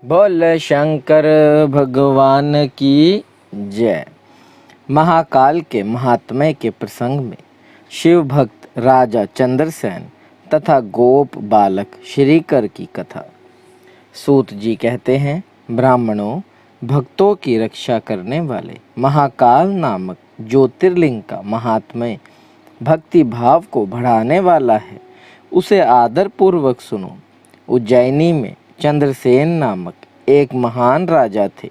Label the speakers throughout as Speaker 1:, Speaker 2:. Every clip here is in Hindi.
Speaker 1: बोल शंकर भगवान की जय। महाकाल के महात्म्य के प्रसंग में शिव भक्त राजा चंद्रसेन तथा गोप बालक श्रीकर की कथा। सूत जी कहते हैं, ब्राह्मणों, भक्तों की रक्षा करने वाले महाकाल नामक ज्योतिर्लिंग का महात्म्य भक्ति भाव को बढ़ाने वाला है, उसे आदर पूर्वक सुनो। उज्जैनी में चंद्रसेन नामक एक महान राजा थे,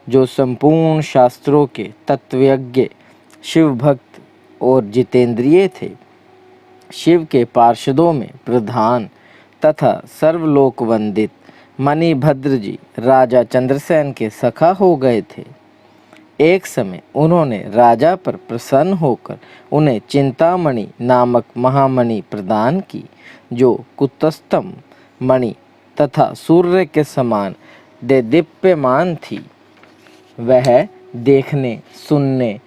Speaker 1: जो संपूर्ण शास्त्रों के तत्वज्ञ, शिव भक्त और जितेंद्रिय थे। शिव के पार्षदों में प्रधान तथा सर्वलोक वंदित मणिभद्र जी राजा चंद्रसेन के सखा हो गए थे। एक समय उन्होंने राजा पर प्रसन्न होकर उन्हें चिंतामणि नामक महामणि प्रदान की, जो कुतस्थम मणि तथा सूर्य के समान देदीप्यमान थी। वह देखने, सुनने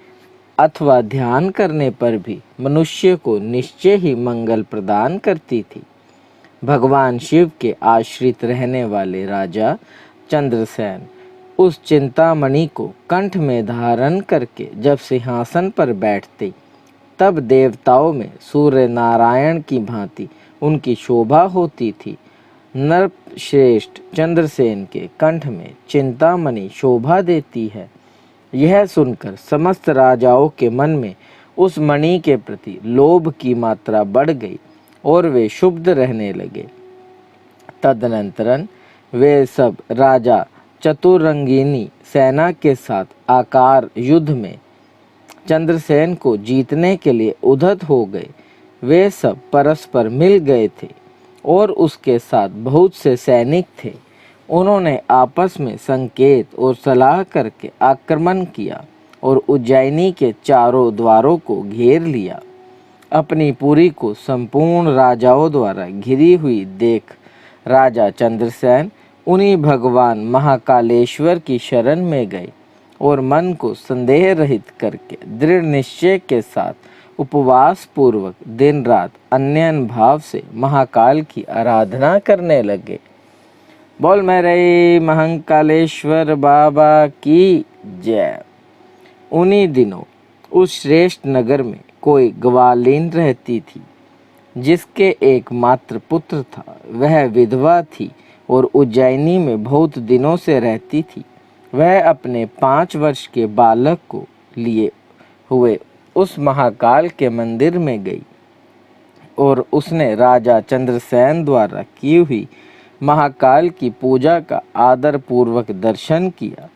Speaker 1: अथवा ध्यान करने पर भी मनुष्य को निश्चय ही मंगल प्रदान करती थी। भगवान शिव के आश्रित रहने वाले राजा चंद्रसेन उस चिंतामणि को कंठ में धारण करके जब सिंहासन पर बैठते, तब देवताओं में सूर्य नारायण की भांति उनकी शोभा होती थी। नरश्रेष्ठ चंद्रसेन के कंठ में चिंतामणि शोभा देती है, यह सुनकर समस्त राजाओं के मन में उस मणि के प्रति लोभ की मात्रा बढ़ गई और वे क्षुब्ध रहने लगे। तदनंतरन वे सब राजा चतुरंगिनी सेना के साथ आकार युद्ध में चंद्रसेन को जीतने के लिए उद्यत हो गए। वे सब परस्पर मिल गए थे और उसके साथ बहुत से सैनिक थे। उन्होंने आपस में संकेत और सलाह करके आक्रमण किया और उज्जैनी के चारों द्वारों को घेर लिया। अपनी पुरी को संपूर्ण राजाओं द्वारा घिरी हुई देख राजा चंद्रसेन उन्हीं भगवान महाकालेश्वर की शरण में गए और मन को संदेह रहित करके दृढ़ निश्चय के साथ उपवास पूर्वक दिन रात अन्यन भाव से महाकाल की आराधना करने लगे। बोल मेरे महाकालेश्वर बाबा की जय। उन्हीं दिनों उस श्रेष्ठ नगर में कोई ग्वालिन रहती थी, जिसके एकमात्र पुत्र था। वह विधवा थी और उज्जैनी में बहुत दिनों से रहती थी। वह अपने 5 वर्ष के बालक को लिए हुए उस महाकाल के मंदिर में गई और उसने राजा चंद्रसेन द्वारा की हुई महाकाल की पूजा का आदर पूर्वक दर्शन किया।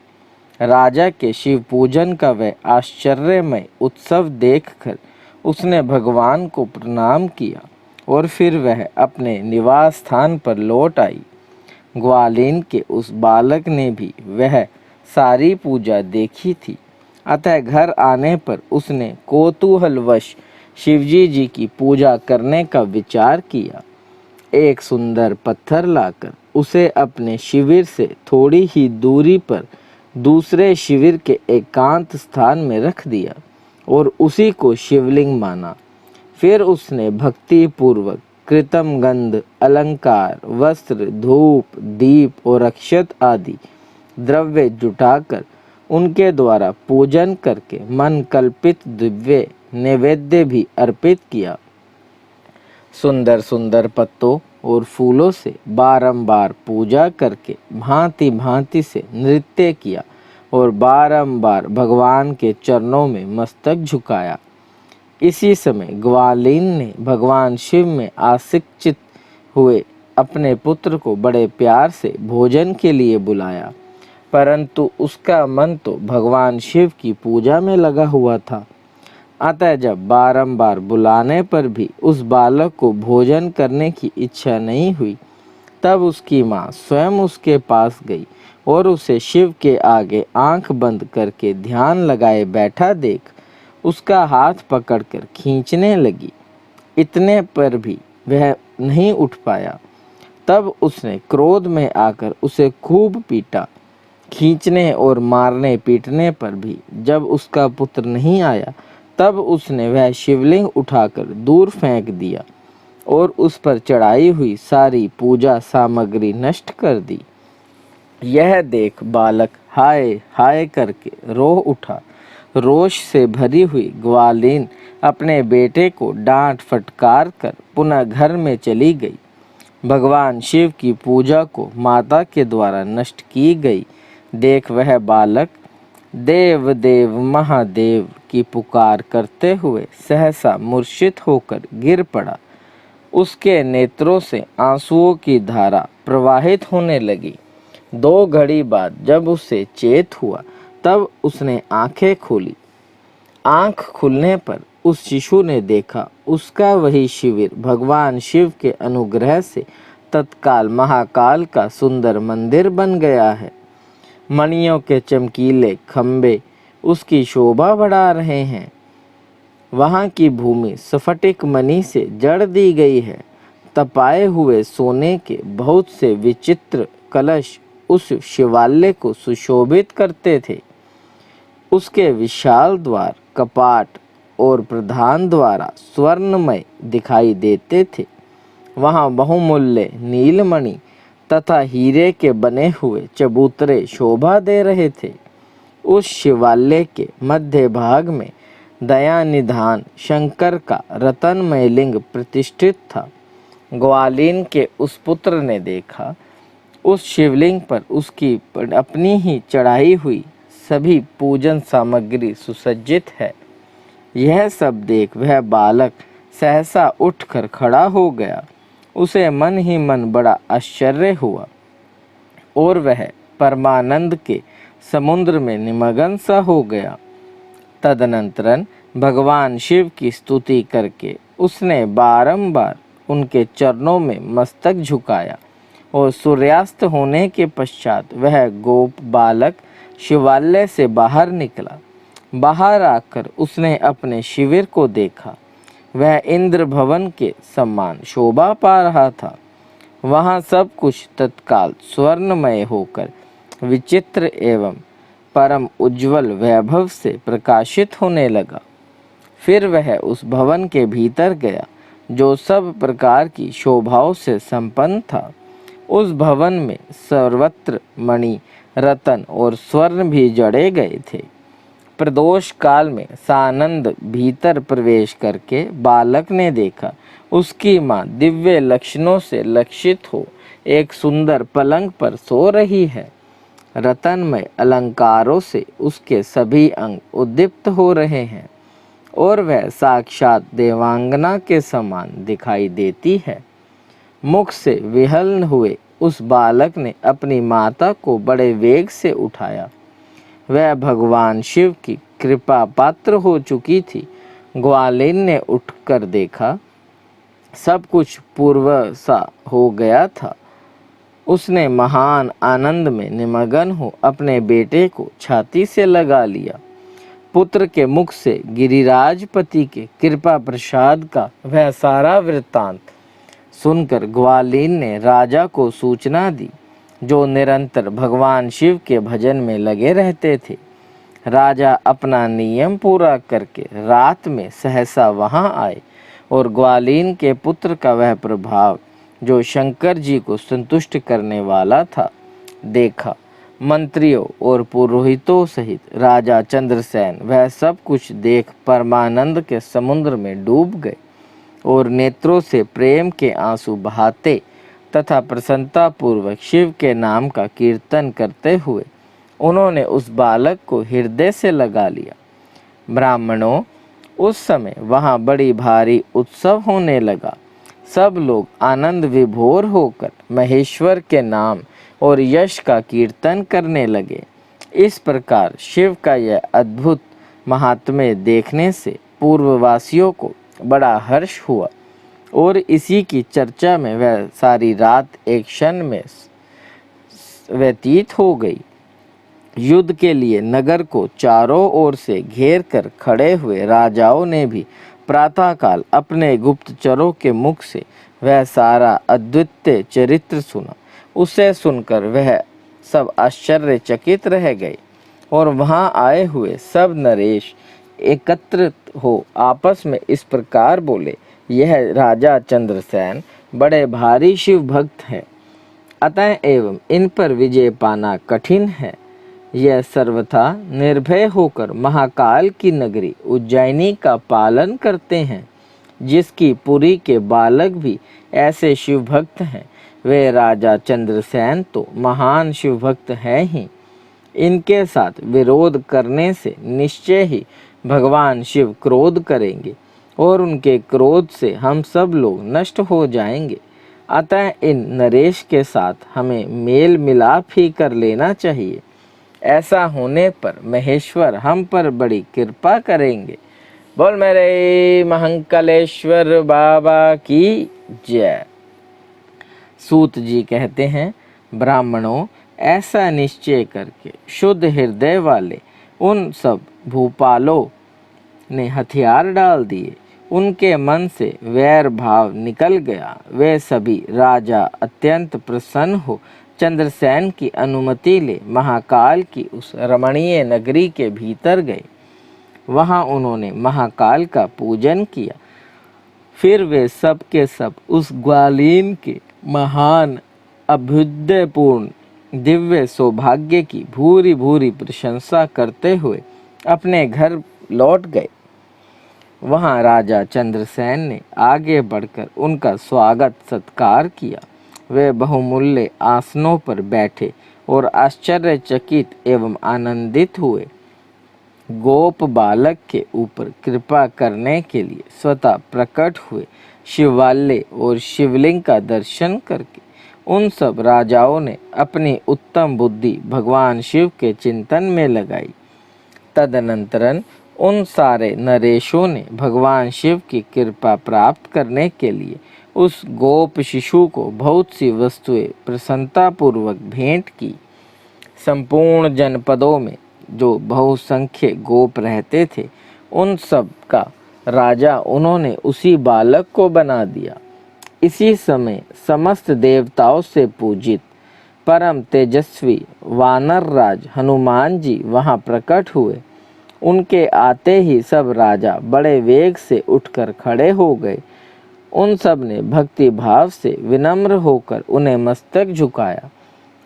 Speaker 1: राजा के शिव पूजन का वह आश्चर्यमय उत्सव देखकर उसने भगवान को प्रणाम किया और फिर वह अपने निवास स्थान पर लौट आई। ग्वालिन के उस बालक ने भी वह सारी पूजा देखी थी, अतः घर आने पर उसने कौतूहलवश शिवजी जी की पूजा करने का विचार किया। एक सुंदर पत्थर लाकर उसे अपने शिविर से थोड़ी ही दूरी पर दूसरे शिविर के एकांत स्थान में रख दिया और उसी को शिवलिंग माना। फिर उसने भक्ति पूर्वक कृतम गंध, अलंकार, वस्त्र, धूप, दीप और अक्षत आदि द्रव्य जुटाकर उनके द्वारा पूजन करके मन कल्पित दिव्य नैवेद्य भी अर्पित किया। सुंदर सुंदर पत्तों और फूलों से बारंबार पूजा करके भांति भांति से नृत्य किया और बारंबार भगवान के चरणों में मस्तक झुकाया। इसी समय ग्वालिन ने भगवान शिव में आसक्त हुए अपने पुत्र को बड़े प्यार से भोजन के लिए बुलाया, परंतु उसका मन तो भगवान शिव की पूजा में लगा हुआ था। अतः जब बारंबार बुलाने पर भी उस बालक को भोजन करने की इच्छा नहीं हुई, तब उसकी माँ स्वयं उसके पास गई और उसे शिव के आगे आंख बंद करके ध्यान लगाए बैठा देख उसका हाथ पकड़कर खींचने लगी। इतने पर भी वह नहीं उठ पाया। तब उसने क्रोध में आकर उसे खूब पीटा। खींचने और मारने पीटने पर भी जब उसका पुत्र नहीं आया, तब उसने वह शिवलिंग उठाकर दूर फेंक दिया और उस पर चढ़ाई हुई सारी पूजा सामग्री नष्ट कर दी। यह देख बालक हाय हाय करके रो उठा। रोष से भरी हुई ग्वालीन अपने बेटे को डांट फटकार कर पुनः घर में चली गई। भगवान शिव की पूजा को माता के द्वारा नष्ट की गई देख वह बालक देव देव महादेव की पुकार करते हुए सहसा मूर्छित होकर गिर पड़ा। उसके नेत्रों से आंसुओं की धारा प्रवाहित होने लगी। 2 घड़ी बाद जब उसे चेत हुआ तब उसने आंखें खोली। आंख खुलने पर उस शिशु ने देखा उसका वही शिविर भगवान शिव के अनुग्रह से तत्काल महाकाल का सुंदर मंदिर बन गया है। मणियों के चमकीले खंबे उसकी शोभा बढ़ा रहे हैं। वहाँ की भूमि स्फटिक मणि से जड़ दी गई है। तपाए हुए सोने के बहुत से विचित्र कलश उस शिवालय को सुशोभित करते थे। उसके विशाल द्वार, कपाट और प्रधान द्वारा स्वर्णमय दिखाई देते थे। वहाँ बहुमूल्य नीलमणि तथा हीरे के बने हुए चबूतरे शोभा दे रहे थे। उस शिवालय के मध्य भाग में दयानिधान शंकर का रत्नमय लिंग प्रतिष्ठित था। ग्वालीन के उस पुत्र ने देखा उस शिवलिंग पर उसकी अपनी ही चढ़ाई हुई सभी पूजन सामग्री सुसज्जित है। यह सब देख वह बालक सहसा उठकर खड़ा हो गया। उसे मन ही मन बड़ा आश्चर्य हुआ और वह परमानंद के समुद्र में निमग्न सा हो गया। तदनंतरन भगवान शिव की स्तुति करके उसने बारंबार उनके चरणों में मस्तक झुकाया और सूर्यास्त होने के पश्चात वह गोप बालक शिवालय से बाहर निकला। बाहर आकर उसने अपने शिविर को देखा। वह इंद्र भवन के समान शोभा पा रहा था। वहाँ सब कुछ तत्काल स्वर्णमय होकर विचित्र एवं परम उज्ज्वल वैभव से प्रकाशित होने लगा। फिर वह उस भवन के भीतर गया जो सब प्रकार की शोभाओं से संपन्न था। उस भवन में सर्वत्र मणि, रतन और स्वर्ण भी जड़े गए थे। प्रदोष काल में सानंद भीतर प्रवेश करके बालक ने देखा उसकी माँ दिव्य लक्षणों से लक्षित हो एक सुंदर पलंग पर सो रही है। रतनमय अलंकारों से उसके सभी अंग उद्दीप्त हो रहे हैं और वह साक्षात देवांगना के समान दिखाई देती है। मुख से विहल हुए उस बालक ने अपनी माता को बड़े वेग से उठाया। वह भगवान शिव की कृपा पात्र हो चुकी थी। ग्वालीन ने उठकर देखा सब कुछ पूर्व सा हो गया था। उसने महान आनंद में निमग्न हो अपने बेटे को छाती से लगा लिया। पुत्र के मुख से गिरिराजपति के कृपा प्रसाद का वह सारा वृत्तांत सुनकर ग्वालीन ने राजा को सूचना दी, जो निरंतर भगवान शिव के भजन में लगे रहते थे। राजा अपना नियम पूरा करके रात में सहसा वहां आए और ग्वालीन के पुत्र का वह प्रभाव जो शंकर जी को संतुष्ट करने वाला था देखा। मंत्रियों और पुरोहितों सहित राजा चंद्रसेन वह सब कुछ देख परमानंद के समुद्र में डूब गए और नेत्रों से प्रेम के आंसू बहाते तथा प्रसन्नता पूर्वक शिव के नाम का कीर्तन करते हुए उन्होंने उस बालक को हृदय से लगा लिया। ब्राह्मणों, उस समय वहाँ बड़ी भारी उत्सव होने लगा। सब लोग आनंद विभोर होकर महेश्वर के नाम और यश का कीर्तन करने लगे। इस प्रकार शिव का यह अद्भुत महात्म्य देखने से पूर्ववासियों को बड़ा हर्ष हुआ और इसी की चर्चा में वह सारी रात एक क्षण में व्यतीत हो गई। युद्ध के लिए नगर को चारों ओर से घेर कर खड़े हुए राजाओं ने भी प्रातःकाल अपने गुप्तचरों के मुख से वह सारा अद्वितीय चरित्र सुना। उसे सुनकर वह सब आश्चर्यचकित रह गए और वहां आए हुए सब नरेश एकत्रित हो आपस में इस प्रकार बोले, यह राजा चंद्रसेन बड़े भारी शिव भक्त हैं। अतः एवं इन पर विजय पाना कठिन है। यह सर्वथा निर्भय होकर महाकाल की नगरी उज्जैनी का पालन करते हैं, जिसकी पुरी के बालक भी ऐसे शिव भक्त हैं। वे राजा चंद्रसेन तो महान शिव भक्त हैं ही। इनके साथ विरोध करने से निश्चय ही भगवान शिव क्रोध करेंगे और उनके क्रोध से हम सब लोग नष्ट हो जाएंगे। अतः इन नरेश के साथ हमें मेल मिलाप ही कर लेना चाहिए। ऐसा होने पर महेश्वर हम पर बड़ी कृपा करेंगे। बोल मेरे महंकलेश्वर बाबा की जय। सूत जी कहते हैं, ब्राह्मणों, ऐसा निश्चय करके शुद्ध हृदय वाले उन सब भूपालों ने हथियार डाल दिए। उनके मन से वैर भाव निकल गया। वे सभी राजा अत्यंत प्रसन्न हो चंद्रसेन की अनुमति ले महाकाल की उस रमणीय नगरी के भीतर गए। वहां उन्होंने महाकाल का पूजन किया। फिर वे सब के सब उस ग्वालीन के महान अभ्युदयपूर्ण दिव्य सौभाग्य की भूरी भूरी प्रशंसा करते हुए अपने घर लौट गए। वहां राजा चंद्रसेन ने आगे बढ़कर उनका स्वागत सत्कार किया। वे बहुमूल्य आसनों पर बैठे और आश्चर्यचकित एवं आनंदित हुए। गोप बालक के ऊपर कृपा करने के लिए स्वतः प्रकट हुए शिवालय और शिवलिंग का दर्शन करके उन सब राजाओं ने अपनी उत्तम बुद्धि भगवान शिव के चिंतन में लगाई। तदनंतरन उन सारे नरेशों ने भगवान शिव की कृपा प्राप्त करने के लिए उस गोप शिशु को बहुत सी वस्तुएं प्रसन्नतापूर्वक भेंट की। संपूर्ण जनपदों में जो बहुसंख्य गोप रहते थे, उन सब का राजा उन्होंने उसी बालक को बना दिया। इसी समय समस्त देवताओं से पूजित परम तेजस्वी वानर राज हनुमान जी वहां प्रकट हुए। उनके आते ही सब राजा बड़े वेग से उठकर खड़े हो गए। उन सब ने भक्ति भाव से विनम्र होकर उन्हें मस्तक झुकाया।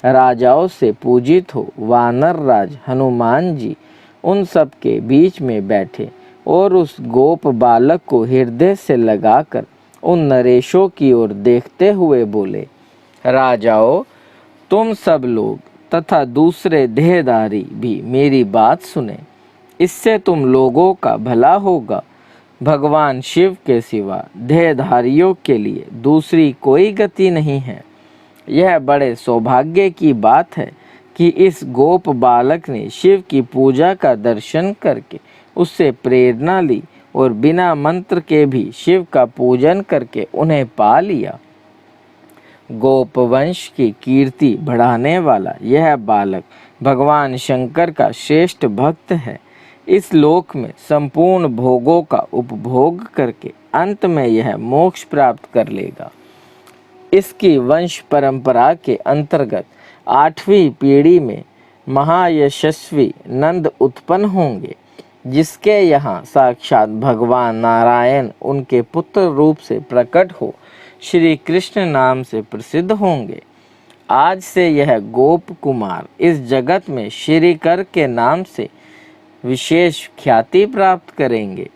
Speaker 1: राजाओं से पूजित हो वानर राज हनुमान जी उन सब के बीच में बैठे और उस गोप बालक को हृदय से लगाकर उन नरेशों की ओर देखते हुए बोले, राजाओं, तुम सब लोग तथा दूसरे देहधारी भी मेरी बात सुने। इससे तुम लोगों का भला होगा। भगवान शिव के सिवा देहधारियों के लिए दूसरी कोई गति नहीं है। यह बड़े सौभाग्य की बात है कि इस गोप बालक ने शिव की पूजा का दर्शन करके उससे प्रेरणा ली और बिना मंत्र के भी शिव का पूजन करके उन्हें पा लिया। गोप वंश की कीर्ति बढ़ाने वाला यह बालक भगवान शंकर का श्रेष्ठ भक्त है। इस लोक में संपूर्ण भोगों का उपभोग करके अंत में यह मोक्ष प्राप्त कर लेगा। इसकी वंश परंपरा के अंतर्गत 8वीं पीढ़ी में महायशस्वी नंद उत्पन्न होंगे, जिसके यहाँ साक्षात भगवान नारायण उनके पुत्र रूप से प्रकट हो श्री कृष्ण नाम से प्रसिद्ध होंगे। आज से यह गोप कुमार इस जगत में श्रीकर के नाम से विशेष ख्याति प्राप्त करेंगे।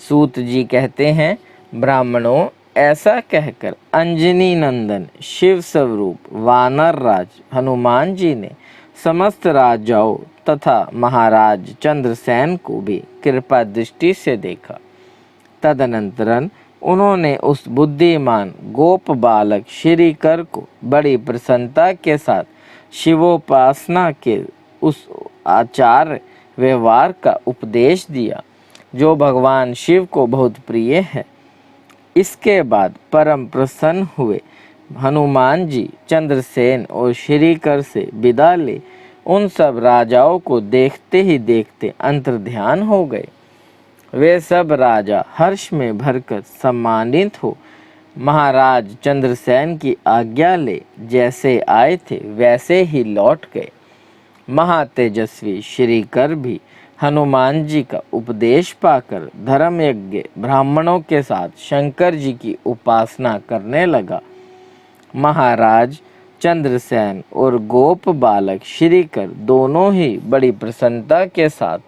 Speaker 1: सूत जी कहते हैं, ब्राह्मणों, ऐसा कहकर अंजनी नंदन शिव स्वरूप वानर राज हनुमान जी ने समस्त राजाओं तथा महाराज चंद्रसेन को भी कृपा दृष्टि से देखा। तदनंतरन उन्होंने उस बुद्धिमान गोप बालक श्रीकर को बड़ी प्रसन्नता के साथ शिवोपासना के उस आचार व्यवहार का उपदेश दिया जो भगवान शिव को बहुत प्रिय है। इसके बाद परम प्रसन्न हुए हनुमान जी चंद्रसेन और श्रीकर से विदा ले उन सब राजाओं को देखते ही देखते अंतर्ध्यान हो गए। वे सब राजा हर्ष में भरकर सम्मानित हो महाराज चंद्रसेन की आज्ञा ले जैसे आए थे वैसे ही लौट गए। महातेजस्वी श्रीकर भी हनुमान जी का उपदेश पाकर धर्म यज्ञ ब्राह्मणों के साथ शंकर जी की उपासना करने लगा। महाराज चंद्रसेन और गोप बालक श्रीकर दोनों ही बड़ी प्रसन्नता के साथ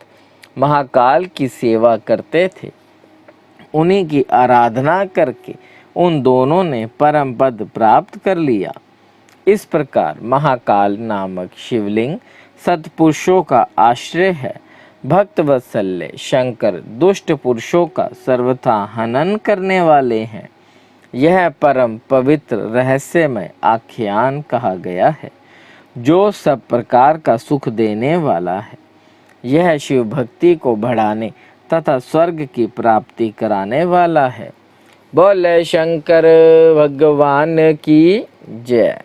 Speaker 1: महाकाल की सेवा करते थे। उन्हीं की आराधना करके उन दोनों ने परम पद प्राप्त कर लिया। इस प्रकार महाकाल नामक शिवलिंग सत्पुरुषों का आश्रय है। भक्त वत्सल्य शंकर दुष्ट पुरुषों का सर्वथा हनन करने वाले हैं। यह परम पवित्र रहस्यमय आख्यान कहा गया है, जो सब प्रकार का सुख देने वाला है। यह शिव भक्ति को बढ़ाने तथा स्वर्ग की प्राप्ति कराने वाला है। बोले शंकर भगवान की जय।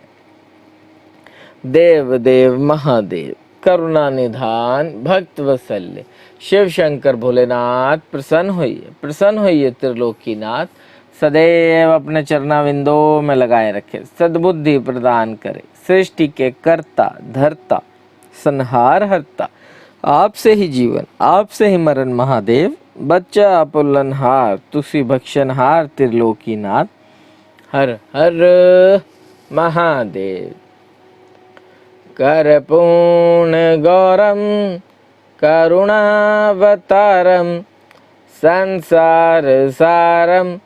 Speaker 1: देव देव महादेव करुणा निधान भक्त वत्सल्य शिव शंकर भोलेनाथ प्रसन्न होइए त्रिलोकीनाथ। सदैव अपने चरणाविंदों में लगाए रखे, सद्बुद्धि प्रदान करे। सृष्टि के कर्ता धर्ता संहार हरता, आपसे ही जीवन आपसे ही मरण महादेव। बच्चा पुल्लनहार तुसी भक्षणहार त्रिलोकीनाथ। हर हर महादेव। करपूर्ण गौरम करुणावतारम संसार सारम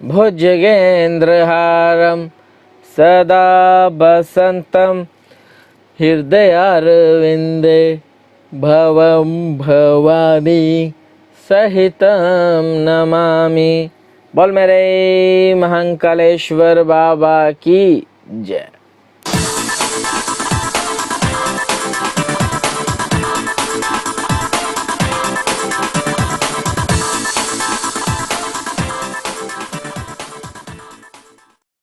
Speaker 1: भुजगेंद्रहारम सदा बसंतम हृदयारविंदे भवम भवानी सहितम नमामि। बोल मेरे महाकालेश्वर बाबा की जय।